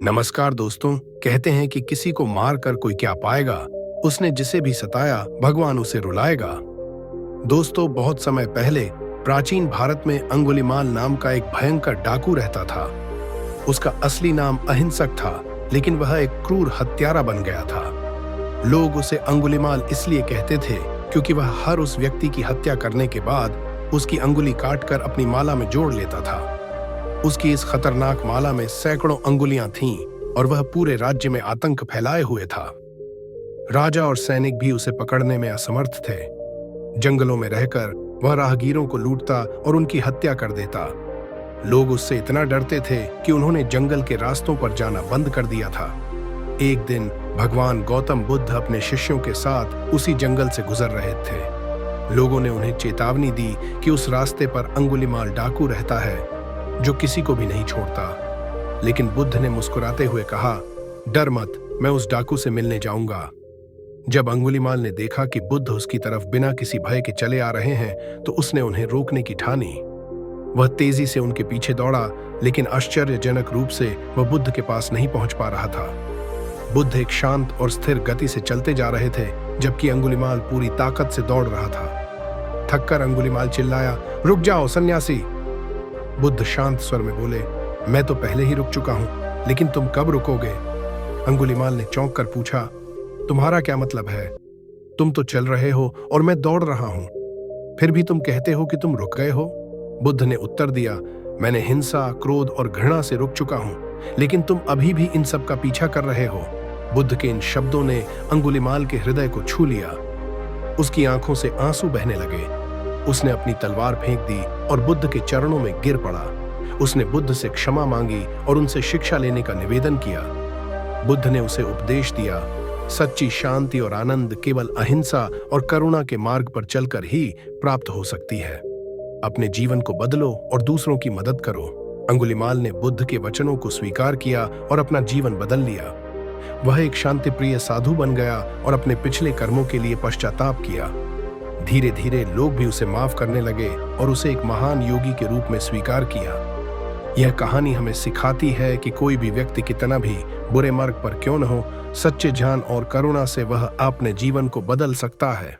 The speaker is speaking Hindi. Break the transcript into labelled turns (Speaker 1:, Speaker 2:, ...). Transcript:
Speaker 1: नमस्कार दोस्तों। कहते हैं कि किसी को मार कर कोई क्या पाएगा, उसने जिसे भी सताया भगवान उसे रुलाएगा। दोस्तों, बहुत समय पहले प्राचीन भारत में अंगुलिमाल नाम का एक भयंकर डाकू रहता था। उसका असली नाम अहिंसक था, लेकिन वह एक क्रूर हत्यारा बन गया था। लोग उसे अंगुलिमाल इसलिए कहते थे क्योंकि वह हर उस व्यक्ति की हत्या करने के बाद उसकी अंगुली काटकर अपनी माला में जोड़ लेता था। उसकी इस खतरनाक माला में सैकड़ों अंगुलियां थीं और वह पूरे राज्य में आतंक फैलाए हुए था। राजा और सैनिक भी उसे पकड़ने में असमर्थ थे। जंगलों में रहकर वह राहगीरों को लूटता और उनकी हत्या कर देता। लोग उससे इतना डरते थे कि उन्होंने जंगल के रास्तों पर जाना बंद कर दिया था। एक दिन भगवान गौतम बुद्ध अपने शिष्यों के साथ उसी जंगल से गुजर रहे थे। लोगों ने उन्हें चेतावनी दी कि उस रास्ते पर अंगुलिमाल डाकू रहता है जो किसी को भी नहीं छोड़ता। लेकिन बुद्ध ने मुस्कुराते हुए कहा, डर मत, मैं उस डाकू से मिलने जाऊंगा। जब अंगुलिमाल ने देखा कि बुद्ध उसकी तरफ बिना किसी भय के चले आ रहे हैं, तो उसने उन्हें रोकने की ठानी। वह तेजी से उनके पीछे दौड़ा, लेकिन आश्चर्यजनक रूप से वह बुद्ध के पास नहीं पहुंच पा रहा था। बुद्ध एक शांत और स्थिर गति से चलते जा रहे थे, जबकि अंगुलिमाल पूरी ताकत से दौड़ रहा था। थककर अंगुलिमाल चिल्लाया, रुक जाओ सन्यासी। बुद्ध शांत स्वर में बोले, मैं तो पहले ही रुक चुका हूं, लेकिन तुम कब रुकोगे? अंगुलिमाल ने चौंक कर पूछा, तुम्हारा क्या मतलब है? तुम तो चल रहे हो और मैं दौड़ रहा हूं, फिर भी तुम कहते हो कि तुम रुक गए हो। बुद्ध ने उत्तर दिया, मैंने हिंसा, क्रोध और घृणा से रुक चुका हूं, लेकिन तुम अभी भी इन सब का पीछा कर रहे हो। बुद्ध के इन शब्दों ने अंगुलिमाल के हृदय को छू लिया। उसकी आंखों से आंसू बहने लगे। उसने अपनी तलवार फेंक दी और बुद्ध के चरणों में गिर पड़ा। उसने बुद्ध से क्षमा मांगी और उनसे शिक्षा लेने का निवेदन किया। बुद्ध ने उसे उपदेश दिया, सच्ची शांति और आनंद केवल अहिंसा और करुणा के मार्ग पर चलकर ही प्राप्त हो सकती है। अपने जीवन को बदलो और दूसरों की मदद करो। अंगुलिमाल ने बुद्ध के वचनों को स्वीकार किया और अपना जीवन बदल लिया। वह एक शांतिप्रिय साधु बन गया और अपने पिछले कर्मों के लिए पश्चाताप किया। धीरे धीरे लोग भी उसे माफ करने लगे और उसे एक महान योगी के रूप में स्वीकार किया। यह कहानी हमें सिखाती है कि कोई भी व्यक्ति कितना भी बुरे मार्ग पर क्यों न हो, सच्चे ध्यान और करुणा से वह अपने जीवन को बदल सकता है।